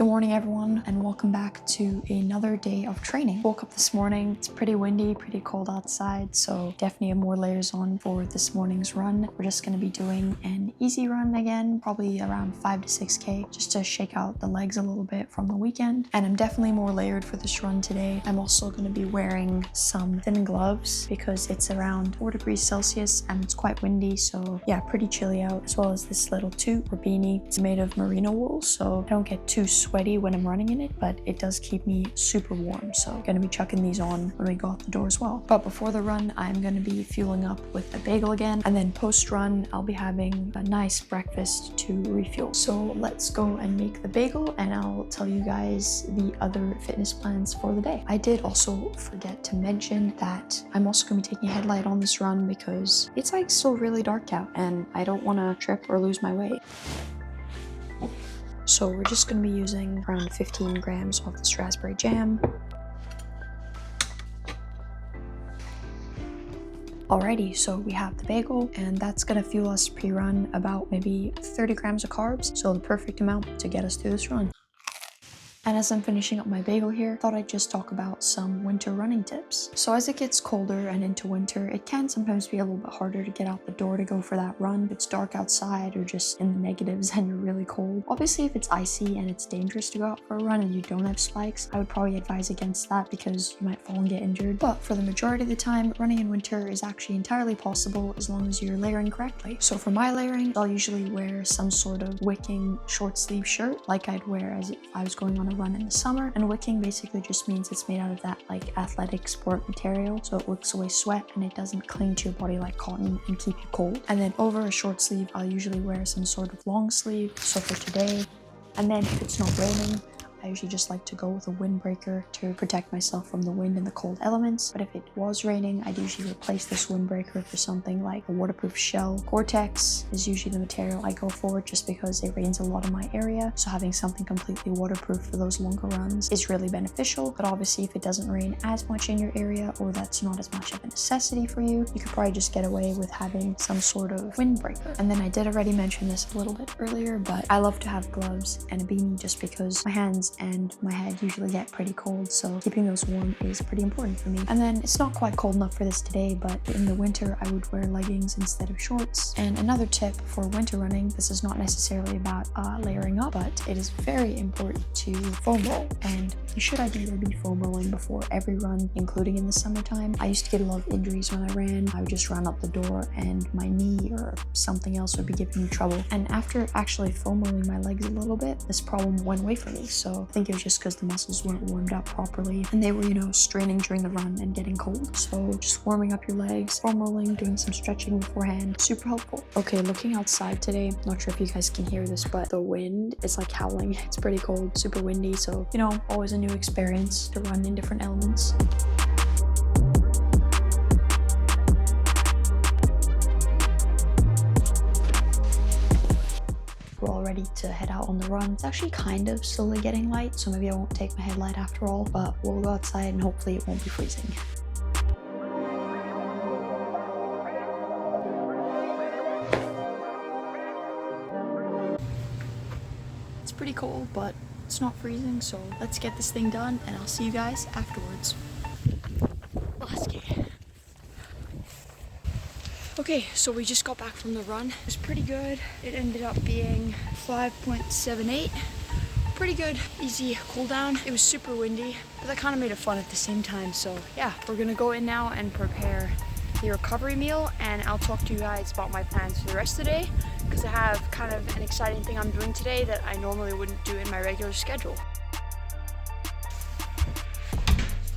Good morning everyone and welcome back to another day of training. Woke up this morning, it's pretty windy, pretty cold outside, so definitely have more layers on for this morning's run. We're just going to be doing an easy run again, probably around 5 to 6k, just to shake out the legs a little bit from the weekend. And I'm definitely more layered for this run today. I'm also going to be wearing some thin gloves because it's around 4 degrees Celsius and it's quite windy, so yeah, pretty chilly out, as well as this little toque or beanie. It's made of merino wool, so I don't get too sweaty when I'm running in it, but it does keep me super warm, so I'm gonna be chucking these on when we go out the door as well. But before the run, I'm gonna be fueling up with a bagel again, and then post-run I'll be having a nice breakfast to refuel. So let's go and make the bagel and I'll tell you guys the other fitness plans for the day. I did also forget to mention that I'm also gonna be taking a headlight on this run because it's like still really dark out and I don't want to trip or lose my way. So we're just going to be using around 15 grams of this raspberry jam. Alrighty, so we have the bagel and that's going to fuel us pre-run about maybe 30 grams of carbs, so the perfect amount to get us through this run. And as I'm finishing up my bagel here, thought I'd just talk about some winter running tips. So as it gets colder and into winter, it can sometimes be a little bit harder to get out the door to go for that run if it's dark outside or just in the negatives and you're really cold. Obviously, if it's icy and it's dangerous to go out for a run and you don't have spikes, I would probably advise against that because you might fall and get injured. But for the majority of the time, running in winter is actually entirely possible as long as you're layering correctly. So for my layering, I'll usually wear some sort of wicking short sleeve shirt like I'd wear as if I was going on a run in the summer. And wicking basically just means it's made out of that like athletic sport material, so it wicks away sweat and it doesn't cling to your body like cotton and keep you cold. And then over a short sleeve, I'll usually wear some sort of long sleeve, so for today. And then if it's not raining, I usually just like to go with a windbreaker to protect myself from the wind and the cold elements. But if it was raining, I'd usually replace this windbreaker for something like a waterproof shell. Gore-Tex is usually the material I go for just because it rains a lot in my area. So having something completely waterproof for those longer runs is really beneficial. But obviously if it doesn't rain as much in your area or that's not as much of a necessity for you, you could probably just get away with having some sort of windbreaker. And then I did already mention this a little bit earlier, but I love to have gloves and a beanie just because my hands and my head usually get pretty cold, so keeping those warm is pretty important for me. And then it's not quite cold enough for this today, but in the winter I would wear leggings instead of shorts. And another tip for winter running, this is not necessarily about layering up, but it is very important to foam roll, and you should ideally be foam rolling before every run, including in the summertime. I used to get a lot of injuries when I ran. I would just run up the door and my knee or something else would be giving me trouble, and after actually foam rolling my legs a little bit, this problem went away from me. So I think it was just because the muscles weren't warmed up properly and they were, you know, straining during the run and getting cold. So just warming up your legs, foam rolling, doing some stretching beforehand, super helpful. Okay, looking outside today, not sure if you guys can hear this, but the wind is like howling. It's pretty cold, super windy, so you know, always a new experience to run in different elements. We're all ready to head out on the run. It's actually kind of slowly getting light, so maybe I won't take my headlight after all, but we'll go outside and hopefully it won't be freezing. It's pretty cold, but it's not freezing, so let's get this thing done and I'll see you guys afterwards. Let's get it. Okay, so we just got back from the run. It was pretty good. It ended up being 5.78. Pretty good, easy cool down. It was super windy, but that kind of made it fun at the same time. So yeah, we're gonna go in now and prepare the recovery meal, and I'll talk to you guys about my plans for the rest of the day because I have kind of an exciting thing I'm doing today that I normally wouldn't do in my regular schedule.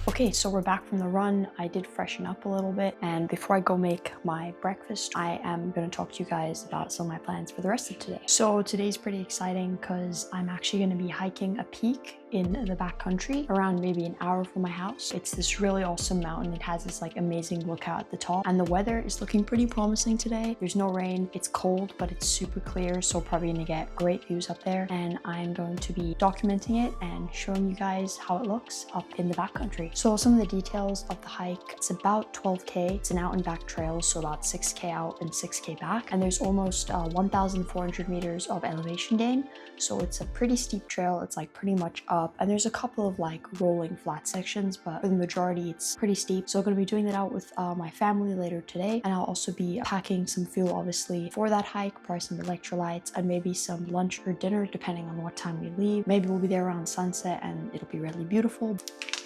Okay, so we're back from the run. I did freshen up a little bit, and before I go make my breakfast, I am going to talk to you guys about some of my plans for the rest of today. So today's pretty exciting because I'm actually going to be hiking a peak in the backcountry around maybe an hour from my house. It's this really awesome mountain. It has this like amazing lookout at the top, and the weather is looking pretty promising today. There's no rain, it's cold, but it's super clear, so probably gonna get great views up there, and I'm going to be documenting it and showing you guys how it looks up in the backcountry. So some of the details of the hike: it's about 12k. It's an out and back trail, so about 6k out and 6k back, and there's almost 1,400 meters of elevation gain, so it's a pretty steep trail. It's like pretty much up, and there's a couple of like rolling flat sections, but for the majority it's pretty steep. So I'm going to be doing that out with my family later today, and I'll also be packing some fuel obviously for that hike, probably some electrolytes and maybe some lunch or dinner depending on what time we leave. Maybe we'll be there around sunset and it'll be really beautiful.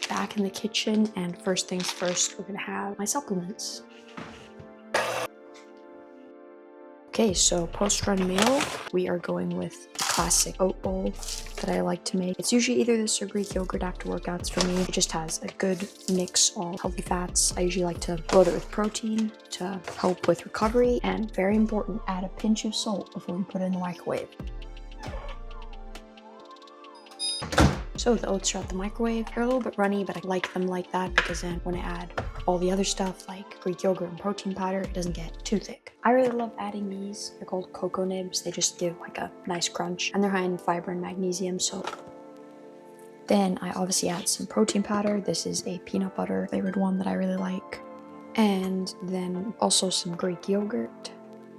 Back in the kitchen, and first things first, we're gonna have my supplements. Okay, so post-run meal, we are going with the classic oat bowl that I like to make. It's usually either this or Greek yogurt after workouts for me. It just has a good mix of healthy fats. I usually like to load it with protein to help with recovery, and very important, add a pinch of salt before we put it in the microwave. So the oats are at the microwave. They're a little bit runny, but I like them like that because then when I add all the other stuff like Greek yogurt and protein powder, it doesn't get too thick. I really love adding these. They're called cocoa nibs. They just give like a nice crunch, and they're high in fiber and magnesium, so. Then I obviously add some protein powder. This is a peanut butter flavored one that I really like. And then also some Greek yogurt,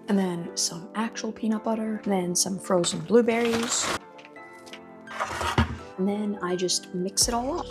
and then some actual peanut butter, and then some frozen blueberries. And then I just mix it all up.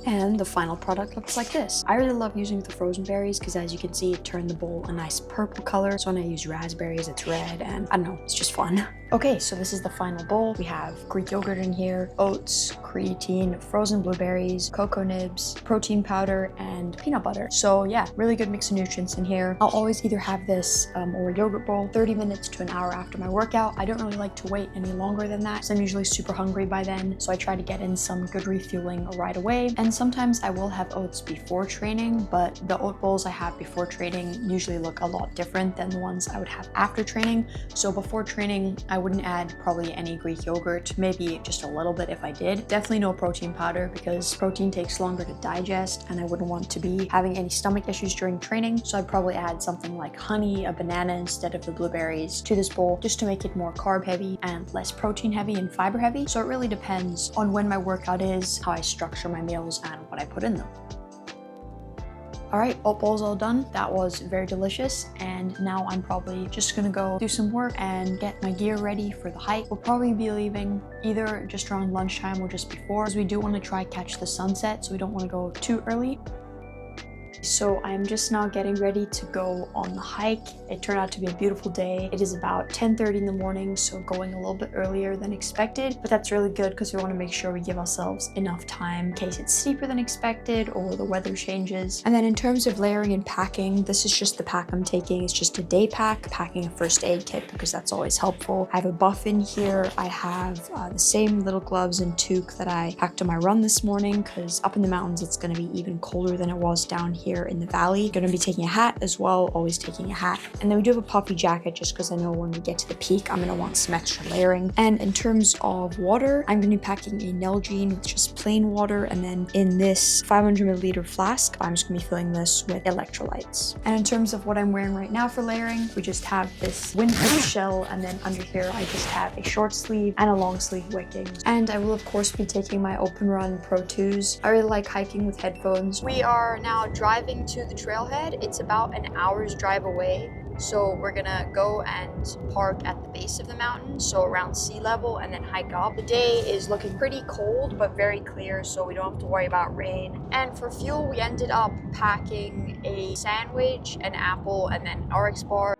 And the final product looks like this. I really love using the frozen berries because, as you can see, it turned the bowl a nice purple color. So when I use raspberries, it's red, and I don't know, it's just fun. Okay, so this is the final bowl. We have Greek yogurt in here, oats, creatine, frozen blueberries, cocoa nibs, protein powder, and peanut butter. So yeah, really good mix of nutrients in here. I'll always either have this or a yogurt bowl 30 minutes to an hour after my workout. I don't really like to wait any longer than that, so I'm usually super hungry by then. So I try to get in some good refueling right away. And sometimes I will have oats before training, but the oat bowls I have before training usually look a lot different than the ones I would have after training. So before training, I wouldn't add probably any Greek yogurt, maybe just a little bit if I did. Definitely no protein powder because protein takes longer to digest, and I wouldn't want to be having any stomach issues during training. So I'd probably add something like honey, a banana instead of the blueberries to this bowl, just to make it more carb heavy and less protein heavy and fiber heavy. So it really depends on when my workout is, how I structure my meals, and what I put in them. All right, oat bowl's all done. That was very delicious, and now I'm probably just gonna go do some work and get my gear ready for the hike. We'll probably be leaving either just around lunchtime or just before, because we do want to try catch the sunset, so we don't want to go too early. So I'm just now getting ready to go on the hike. It turned out to be a beautiful day. It is about 10:30 in the morning, so going a little bit earlier than expected, but that's really good because we want to make sure we give ourselves enough time in case it's steeper than expected or the weather changes. And then in terms of layering and packing, this is just the pack I'm taking. It's just a day pack, packing a first aid kit because that's always helpful. I have a buff in here. I have the same little gloves and toque that I packed on my run this morning because up in the mountains it's going to be even colder than it was down here in the valley. Gonna be taking a hat as well, always taking a hat. And then we do have a puffy jacket just because I know when we get to the peak, I'm gonna want some extra layering. And in terms of water, I'm gonna be packing a Nalgene with just plain water, and then in this 500 milliliter flask, I'm just gonna be filling this with electrolytes. And in terms of what I'm wearing right now for layering, we just have this windproof shell, and then under here, I just have a short sleeve and a long sleeve wicking. And I will of course be taking my Open Run Pro 2s. I really like hiking with headphones. We are now driving to the trailhead. It's about an hour's drive away. So we're gonna go and park at the base of the mountain, so around sea level, and then hike up. The day is looking pretty cold, but very clear, so we don't have to worry about rain. And for fuel, we ended up packing a sandwich, an apple, and then an RX bar.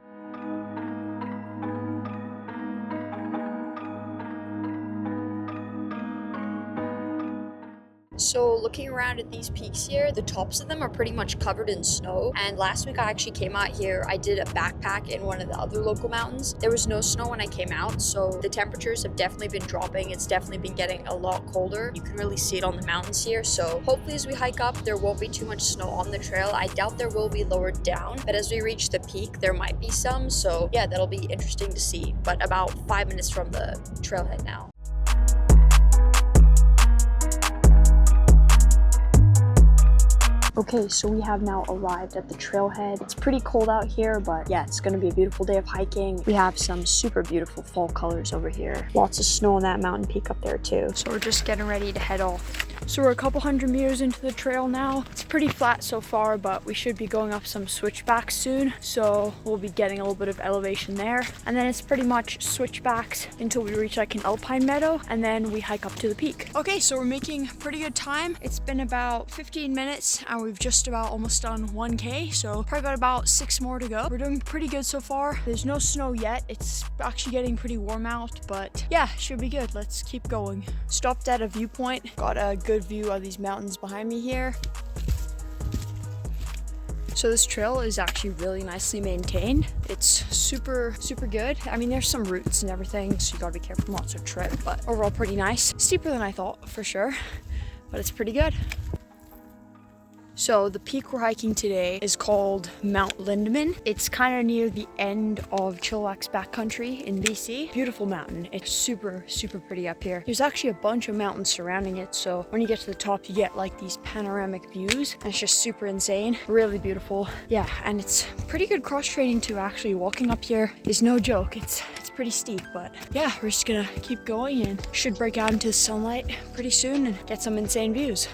So looking around at these peaks here, the tops of them are pretty much covered in snow. And last week I actually came out here, I did a backpack in one of the other local mountains. There was no snow when I came out, so the temperatures have definitely been dropping. It's definitely been getting a lot colder. You can really see it on the mountains here. So hopefully as we hike up, there won't be too much snow on the trail. I doubt there will be lowered down, but as we reach the peak, there might be some. So yeah, that'll be interesting to see. But about 5 minutes from the trailhead now. Okay, so we have now arrived at the trailhead. It's pretty cold out here, but yeah, it's gonna be a beautiful day of hiking. We have some super beautiful fall colors over here. Lots of snow on that mountain peak up there too. So we're just getting ready to head off. So we're a couple hundred meters into the trail now. It's pretty flat so far, but we should be going up some switchbacks soon. So we'll be getting a little bit of elevation there. And then it's pretty much switchbacks until we reach like an alpine meadow, and then we hike up to the peak. Okay, so we're making pretty good time. It's been about 15 minutes and we've just about almost done 1K. So probably got about 6 more to go. We're doing pretty good so far. There's no snow yet. It's actually getting pretty warm out, but yeah, should be good. Let's keep going. Stopped at a viewpoint. Got a good view of these mountains behind me here. So this trail is actually really nicely maintained. It's super good. I mean, there's some roots and everything, so you gotta be careful not to trip, but overall pretty nice. Steeper than I thought for sure, but it's pretty good. So the peak we're hiking today is called Mount Lindeman. It's kind of near the end of Chilliwack's backcountry in BC. Beautiful mountain. It's super pretty up here. There's actually a bunch of mountains surrounding it, so when you get to the top, you get like these panoramic views, and it's just super insane. Really beautiful. Yeah, and it's pretty good cross training too. Actually, walking up here is no joke. It's pretty steep, but yeah, we're just gonna keep going and should break out into the sunlight pretty soon and get some insane views.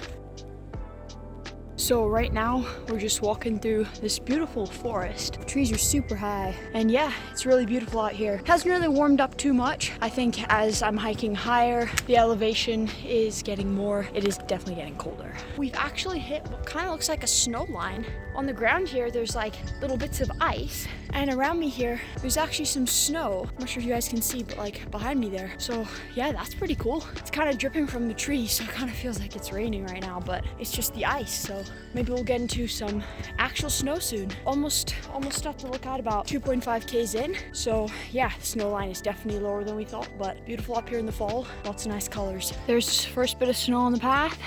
So right now, we're just walking through this beautiful forest. The trees are super high, and yeah, it's really beautiful out here. It hasn't really warmed up too much. I think as I'm hiking higher, the elevation is getting more. It is definitely getting colder. We've actually hit what kind of looks like a snow line. On the ground here, there's like little bits of ice, and around me here, there's actually some snow. I'm not sure if you guys can see, but like behind me there. So yeah, that's pretty cool. It's kind of dripping from the trees, so it kind of feels like it's raining right now, but it's just the ice, so maybe we'll get into some actual snow soon. Almost have to look at about 2.5 Ks in. So yeah, the snow line is definitely lower than we thought, but beautiful up here in the fall. Lots of nice colors. There's the first bit of snow on the path.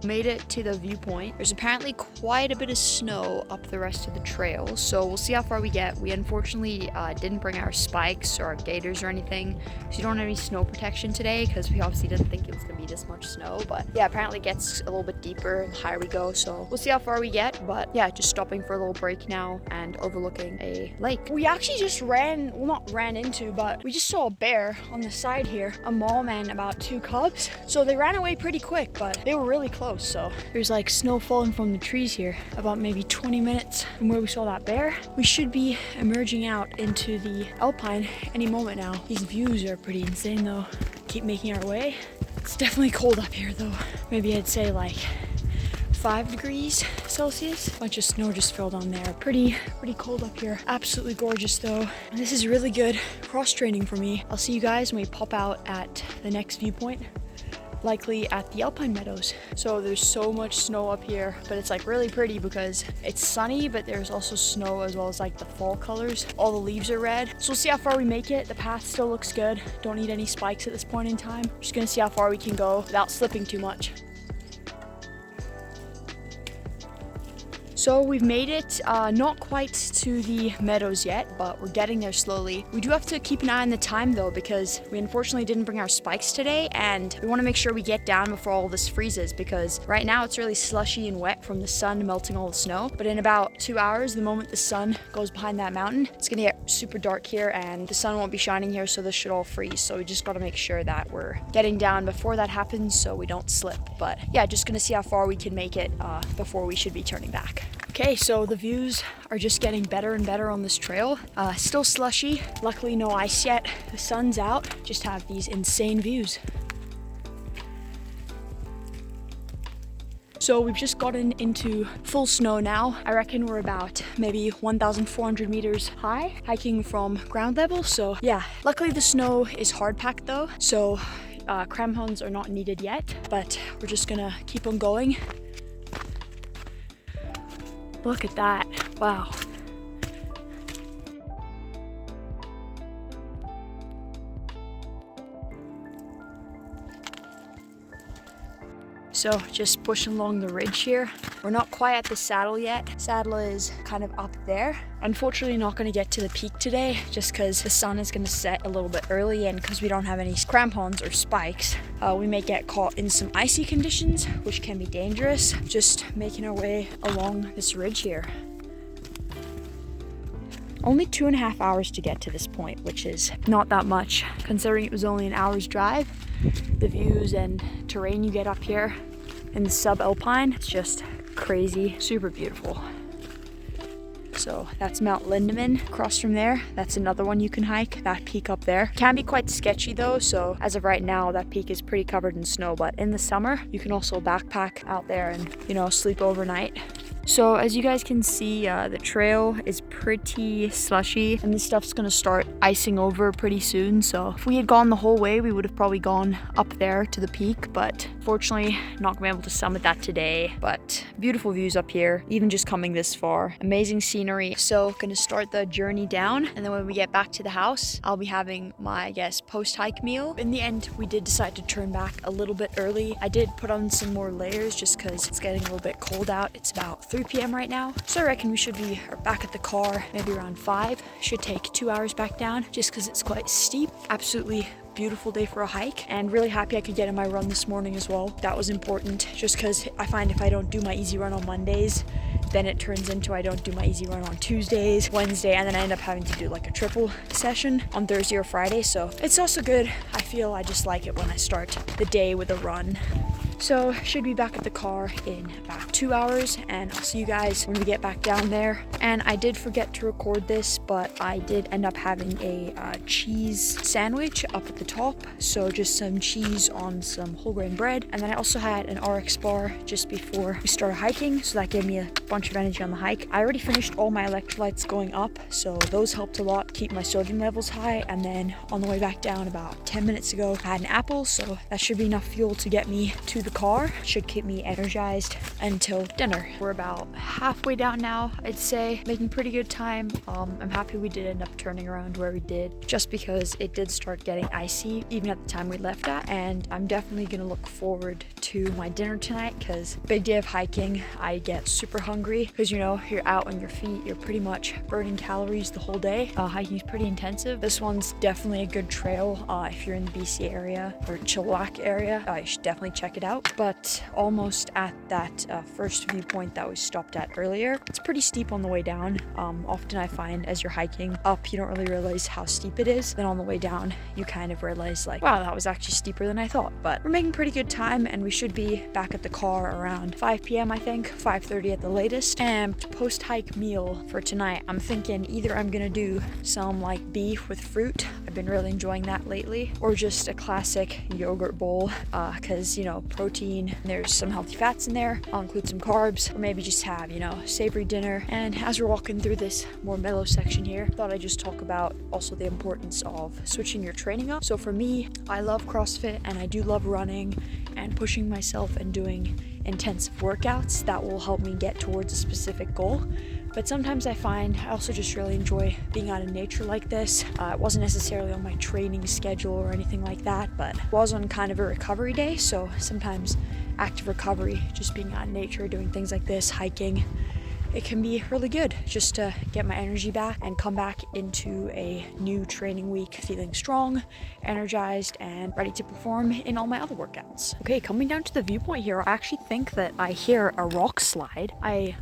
Made it to the viewpoint. There's apparently quite a bit of snow up the rest of the trail, so we'll see how far we get. We unfortunately didn't bring our spikes or our gaiters or anything, so you don't have any snow protection today because we obviously didn't think it was gonna be this much snow. But yeah, apparently it gets a little bit deeper the higher we go, so we'll see how far we get. But yeah, just stopping for a little break now and overlooking a lake. We actually just not ran into, but we just saw a bear on the side here, a mom and about 2 cubs. So they ran away pretty quick, but they were really close. So there's like snow falling from the trees here, about maybe 20 minutes from where we saw that bear. We should be emerging out into the alpine any moment now. These views are pretty insane though. Keep making our way. It's definitely cold up here though. Maybe I'd say like 5 degrees Celsius. A bunch of snow just fell down there. Pretty cold up here. Absolutely gorgeous though. And this is really good cross training for me. I'll see you guys when we pop out at the next viewpoint. Likely at the alpine meadows. So there's so much snow up here, but it's like really pretty because it's sunny, but there's also snow as well as like the fall colors. All the leaves are red. So we'll see how far we make it. The path still looks good. Don't need any spikes at this point in time. Just gonna see how far we can go without slipping too much. So we've made it not quite to the meadows yet, but we're getting there slowly. We do have to keep an eye on the time though, because we unfortunately didn't bring our spikes today, and we want to make sure we get down before all this freezes, because right now it's really slushy and wet from the sun melting all the snow. But in about 2 hours, the moment the sun goes behind that mountain, it's gonna get super dark here and the sun won't be shining here, so this should all freeze. So we just got to make sure that we're getting down before that happens so we don't slip. But yeah, just gonna see how far we can make it before we should be turning back. Okay, so the views are just getting better and better on this trail. Still slushy, luckily no ice yet. The sun's out, just have these insane views. So we've just gotten into full snow now. I reckon we're about maybe 1,400 meters high, hiking from ground level. So yeah, luckily the snow is hard packed though, so crampons are not needed yet, but we're just gonna keep on going. Look at that, wow. So just pushing along the ridge here. We're not quite at the saddle yet. Saddle is kind of up there. Unfortunately, not going to get to the peak today just because the sun is going to set a little bit early, and because we don't have any crampons or spikes, we may get caught in some icy conditions, which can be dangerous. Just making our way along this ridge here. Only 2.5 hours to get to this point, which is not that much considering it was only an hour's drive. The views and terrain you get up here in the subalpine, it's just crazy, super beautiful. So that's Mount Lindeman. Across from there, that's another one you can hike, that peak up there. Can be quite sketchy though, so as of right now, that peak is pretty covered in snow, but in the summer, you can also backpack out there and, you know, sleep overnight. So as you guys can see, the trail is pretty slushy and this stuff's gonna start icing over pretty soon. So if we had gone the whole way, we would have probably gone up there to the peak, but fortunately not gonna be able to summit that today. But beautiful views up here, even just coming this far. Amazing scenery. So gonna start the journey down, and then when we get back to the house, I'll be having my, I guess, post-hike meal. In the end, we did decide to turn back a little bit early. I did put on some more layers just because it's getting a little bit cold out. It's about 3 p.m. right now. So I reckon we should be back at the car maybe around 5. Should take 2 hours back down just because it's quite steep. Absolutely beautiful day for a hike, and really happy I could get in my run this morning as well. That was important just because I find if I don't do my easy run on Mondays, then it turns into I don't do my easy run on Tuesdays, Wednesday, and then I end up having to do like a triple session on Thursday or Friday. So it's also good. I feel I just like it when I start the day with a run. So should be back at the car in about 2 hours, and I'll see you guys when we get back down there. And I did forget to record this, but I did end up having a cheese sandwich up at the top. So just some cheese on some whole grain bread. And then I also had an RX bar just before we started hiking, so that gave me a bunch of energy on the hike. I already finished all my electrolytes going up, so those helped a lot keep my sodium levels high. And then on the way back down about 10 minutes ago, I had an apple, so that should be enough fuel to get me to the car. Should keep me energized until dinner. We're about halfway down now, I'd say, making pretty good time. I'm happy we did end up turning around where we did, just because it did start getting icy even at the time we left at. And I'm definitely gonna look forward to my dinner tonight because big day of hiking. I get super hungry because, you know, you're out on your feet, you're pretty much burning calories the whole day. Hiking is pretty intensive. This one's definitely a good trail. If you're in the BC area or Chilliwack area, you should definitely check it out. But almost at that first viewpoint that we stopped at earlier, it's pretty steep on the way down. Often I find as you're hiking up, you don't really realize how steep it is. Then on the way down, you kind of realize like, wow, that was actually steeper than I thought. But we're making pretty good time, and we should be back at the car around 5 p.m. I think, 5:30 at the latest. And post-hike meal for tonight, I'm thinking either I'm gonna do some like beef with fruit. I've been really enjoying that lately, or just a classic yogurt bowl, because, you know, protein, there's some healthy fats in there. I'll include some carbs, or maybe just have, you know, savory dinner. And as we're walking through this more mellow section here, thought I'd just talk about also the importance of switching your training up. So for me, I love CrossFit and I do love running and pushing myself and doing intensive workouts that will help me get towards a specific goal. But sometimes I find I also just really enjoy being out in nature like this. It wasn't necessarily on my training schedule or anything like that, but it was on kind of a recovery day. So sometimes active recovery, just being out in nature, doing things like this, hiking, it can be really good just to get my energy back and come back into a new training week feeling strong, energized, and ready to perform in all my other workouts. Okay, coming down to the viewpoint here, I actually think that I hear a rock slide. I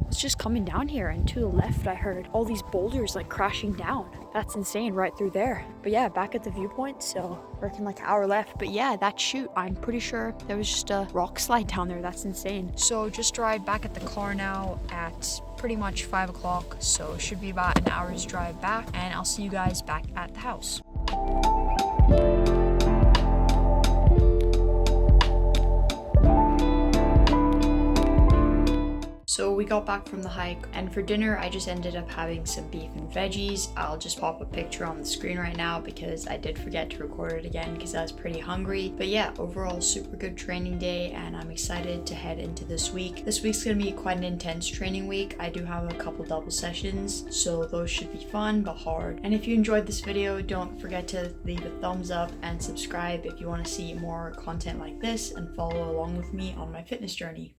was just coming down here, and to the left I heard all these boulders like crashing down. That's insane, right through there. But yeah, back at the viewpoint, so reckon like an hour left. But yeah, that chute, I'm pretty sure there was just a rock slide down there. That's insane. So just arrived back at the car now at pretty much 5 o'clock, so it should be about an hour's drive back, and I'll see you guys back at the house. So we got back from the hike, and for dinner I just ended up having some beef and veggies. I'll just pop a picture on the screen right now because I did forget to record it again because I was pretty hungry. But yeah, overall super good training day, and I'm excited to head into this week. This week's gonna be quite an intense training week. I do have a couple double sessions, so those should be fun but hard. And if you enjoyed this video, don't forget to leave a thumbs up and subscribe if you want to see more content like this and follow along with me on my fitness journey.